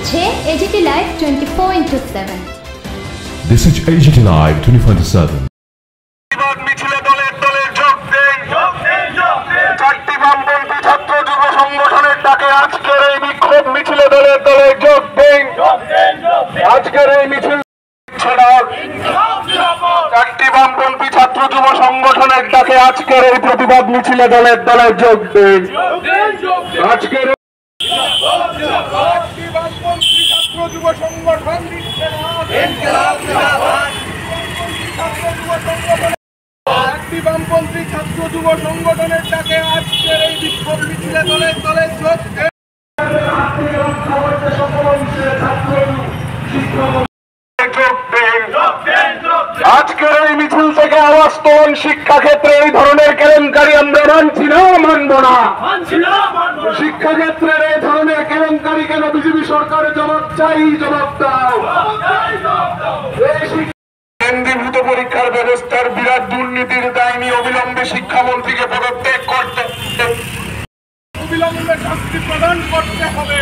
হচ্ছে AGT Live 24/7। This is AGT Live 24/7। মিছিলে দলের যোগ দেন। চারটি বামপন্থী ছাত্র যুব সংগঠনের ডাকে আজকের এই বিক্ষোভ মিছিলে দলের যোগ দেন। আজকের এই মিছিল চারটি বামপন্থী ছাত্র যুব সংগঠনের ডাকে আজকের এই প্রতিবাদ মিছিলে দলের যোগ দেন। আজকের বামপন্থী ছাত্র যুব সংগঠন বামপন্থী ছাত্র যুব সংগঠনের ডাকে আজকের এই বিক্ষোভ মিছিলে দলের যোগ দেন। আজকের এই মিছিল থেকে আওয়াজ তোলেন, শিক্ষাক্ষেত্রে এই ধরনের কেলেঙ্কারি আমরা মানছি না, মানব না। শিক্ষাক্ষেত্রের এই ধরনের কেলেঙ্কারি কেন বিজেপি সরকার জবাব চাই, জবাব দাও। কেন্দ্রীভূত পরীক্ষার ব্যবস্থার বিরাট দুর্নীতির দায় নিয়ে অবিলম্বে শিক্ষামন্ত্রীকে পদত্যাগ করতে, অবিলম্বে শাস্তি প্রদান করতে হবে।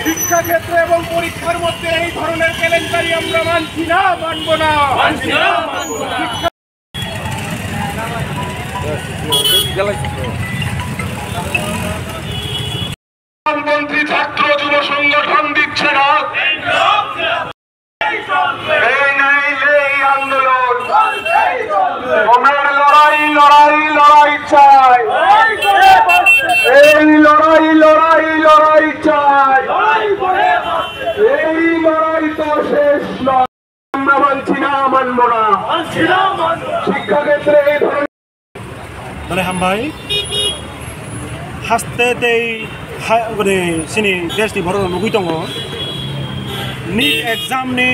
শিক্ষাক্ষেত্রে এবং পরীক্ষার মধ্যে এই ধরনের কেলেঙ্কারি আমরা মানছি না, মানব না। বামপন্থী ছাত্র যুব সংগঠন দিচ্ছে না এই আন্দোলন। আমরা লড়াই চাই, এই লড়াই চাই। এই লড়াই তো শেষ নয়, আমরা মানছি না, মানব না। শিক্ষাক্ষেত্রে এই ধরনের হামবাই হাসতে তেই sini দেশনি বড় নগুই দङ নিট এক্সামনি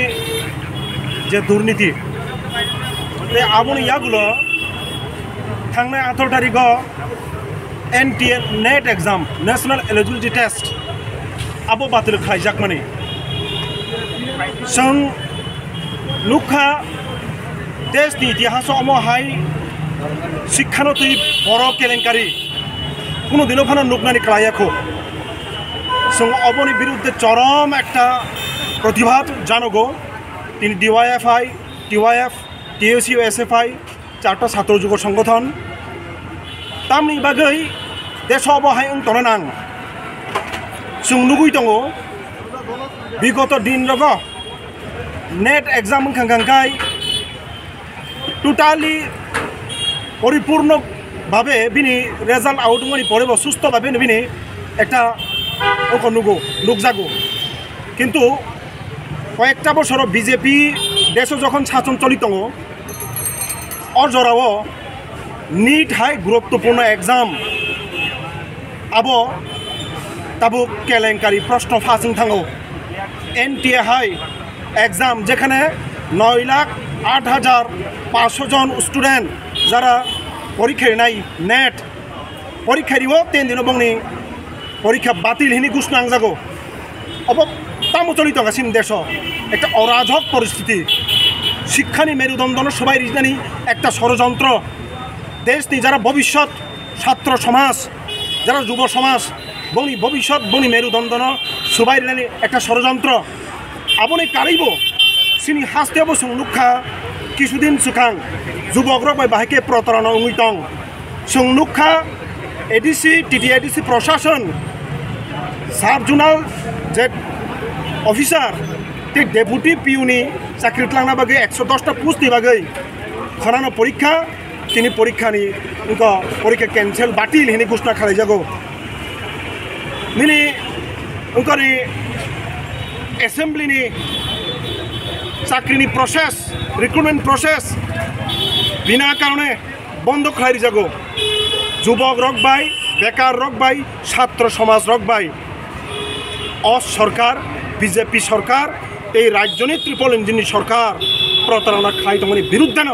যে দুর্নীতি তে আবনি ইয়াগুলো थांनाय 18 तारिखआव NTA net exam national eligibility test आबो बातिल खालामजागमानि जों नुखा देशनि इतिहासावहाय शिक्षानति बर' केलेंकारि কোনো দিনও ফানা নুকনানি খালায়াখো जों अबनि बिरुद्धे चरम একটা প্রতিবাদ জানাগো। তিনি DYFI, TYF, TSU, SFI চারটা ছাত্র যুব সংগঠন তামনি বাগै দেশাवहाय तनानां जों नुगै दङ বিগত दिन रग नेट एग्जाम खांखांखाय टोटाली परिपूर्ण भावे बिनि रेजाल्ट आउट मानि परेबो सुस्थ भावे बिनि একটা नुकजागो किन्तु कयेकटा बछर बिजेपि देश जखन शासन चलित दङ अजराव नीट हाय गुरुत्वपूर्ण एग्जाम अब ताबो केलेंकारि प्रश्न फासं थाङो NTA हाय एग्जाम जेखाने 9,08,500 जन स्टूडेंट যারা পরীক্ষা নাই नेट পরীক্ষারিও 3 दिन बंगनि পরীক্ষা বাতিল হিনি ঘোষণা আনজাগো अब তামো চলিত গাছিন দেশ একটা অরাজক পরিস্থিতি শিক্ষানি মেরুদণ্ডন সবাই রিজনানি একটা ষড়যন্ত্র দেশনি যারা ভবিষ্যৎ ছাত্র সমাজ যারা যুব সমাজ বনি ভবিষ্যৎ বনি মেরুদণ্ডন সবাই রিজনানি একটা ষড়যন্ত্র আবনি কারিব সিনি হাসতে বসং নুখা কিছুদিন সুখাং যুবকরা বাহিকে প্রতারণা উইতং সং নুখা ADC TTIDC প্রশাসন সাব জোনাল যে অফিসার ঠিক ডেপুটি পিউনি চাকরি লাংনা বাগে 110টা পোস্টনি বাগে খনানো পরীক্ষা তিনি পরীক্ষানি পরীক্ষা ক্যান্সেল বাতিল হিনি ঘোষণা খালাইজাগো নিনি উনকরি অ্যাসেম্বলিনি চাকরিনি প্রসেস রিক্রুটমেন্ট প্রসেস বিনা কারণে বন্ধ খালাই যাগো যুবক রকবাই বেকার রকবাই ছাত্র সমাজ রকবাই সরকার বিজেপি সরকার এই রাজ্যনি ত্রিপল ইঞ্জিনি সরকার প্রতারণা খাই তমনি বিরুদ্ধে ন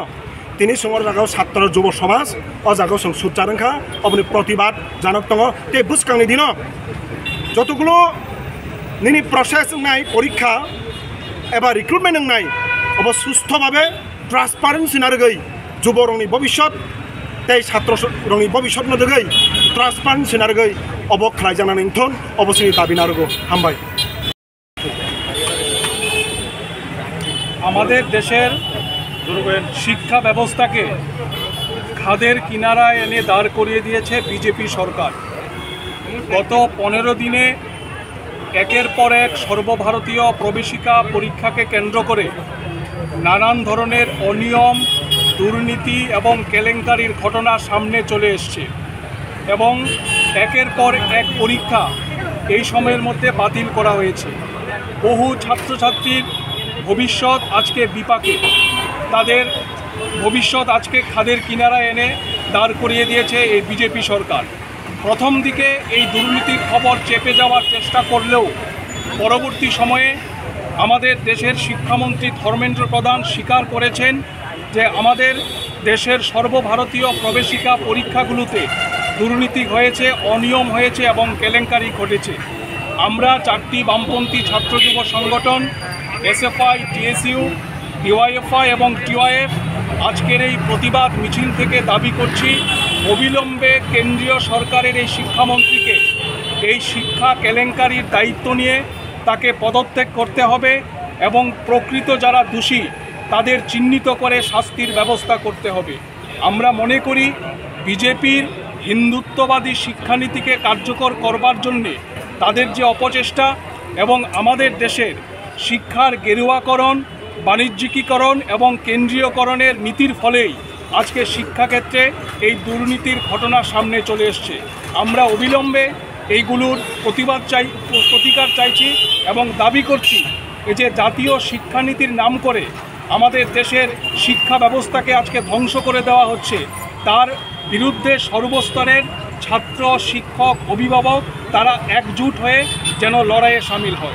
তিনি সমর জায়গাও ছাত্র যুব সমাজ ও জায়গাও সং সুচারংখা আপনি প্রতিবাদ জানক দङ তে বুঝকাংনি দিন যতগুলো নিনি প্রসেস নাই পরীক্ষা এবার রিক্রুটমেন্ট নাই अब সুস্থভাবে ট্রান্সপারেন্সি নারগৈ যুব রংনি ভবিষ্যৎ तै छात्र रंगनि भविष्यत नदगै ट्रान्सपारेन्सि नारगै अबक खालायजानानै थोन अबसिनि दाबि नारगौ हामबाय। আমাদের দেশের শিক্ষা ব্যবস্থাকে খাদের কিনারায় এনে দাঁড় করিয়ে দিয়েছে বিজেপি সরকার। গত 15 দিনে একের পর এক সর্বভারতীয় প্রবেশিকা পরীক্ষাকে কেন্দ্র করে নানান ধরনের অনিয়ম, দুর্নীতি এবং কেলেঙ্কারির ঘটনা সামনে চলে এসছে এবং একের পর এক পরীক্ষা এই সময়ের মধ্যে বাতিল করা হয়েছে। বহু ছাত্রছাত্রীর ভবিষ্যৎ আজকে বিপাকে, তাদের ভবিষ্যৎ আজকে খাদের কিনারায় এনে দাঁড় করিয়ে দিয়েছে এই বিজেপি সরকার। প্রথম দিকে এই দুর্নীতির খবর চেপে যাওয়ার চেষ্টা করলেও পরবর্তী সময়ে আমাদের দেশের শিক্ষামন্ত্রী ধর্মেন্দ্র প্রধান স্বীকার করেছেন যে আমাদের দেশের সর্বভারতীয় প্রবেশিকা পরীক্ষাগুলোতে দুর্নীতি হয়েছে, অনিয়ম হয়েছে এবং কেলেঙ্কারি ঘটেছে। আমরা 4টি বামপন্থী ছাত্র যুব সংগঠন এসএফআই, টিএসইউ, ডিওয়াইএফআই এবং টিওয়াইএফ আজকের এই প্রতিবাদ মিছিল থেকে দাবি করছি অবিলম্বে কেন্দ্রীয় সরকারের এই শিক্ষামন্ত্রীকে এই শিক্ষা কেলেঙ্কারির দায়িত্ব নিয়ে তাকে পদত্যাগ করতে হবে এবং প্রকৃত যারা দোষী তাদের চিহ্নিত করে শাস্তির ব্যবস্থা করতে হবে। আমরা মনে করি বিজেপির হিন্দুত্ববাদী শিক্ষানীতিকে কার্যকর করবার জন্যে তাদের যে অপচেষ্টা এবং আমাদের দেশের শিক্ষার গেরুয়াকরণ, বাণিজ্যিকীকরণ এবং কেন্দ্রীয়করণের নীতির ফলেই আজকে শিক্ষাক্ষেত্রে এই দুর্নীতির ঘটনা সামনে চলে এসছে। আমরা অবিলম্বে এইগুলোর প্রতিকার চাইছি এবং দাবি করছি যে জাতীয় শিক্ষানীতির নাম করে আমাদের দেশের শিক্ষা ব্যবস্থাকে আজকে ধ্বংস করে দেওয়া হচ্ছে। তার বিরুদ্ধে সর্বস্তরের ছাত্র, শিক্ষক, অভিভাবক তারা একজুট হয়ে যেন লড়াইয়ে সামিল হয়।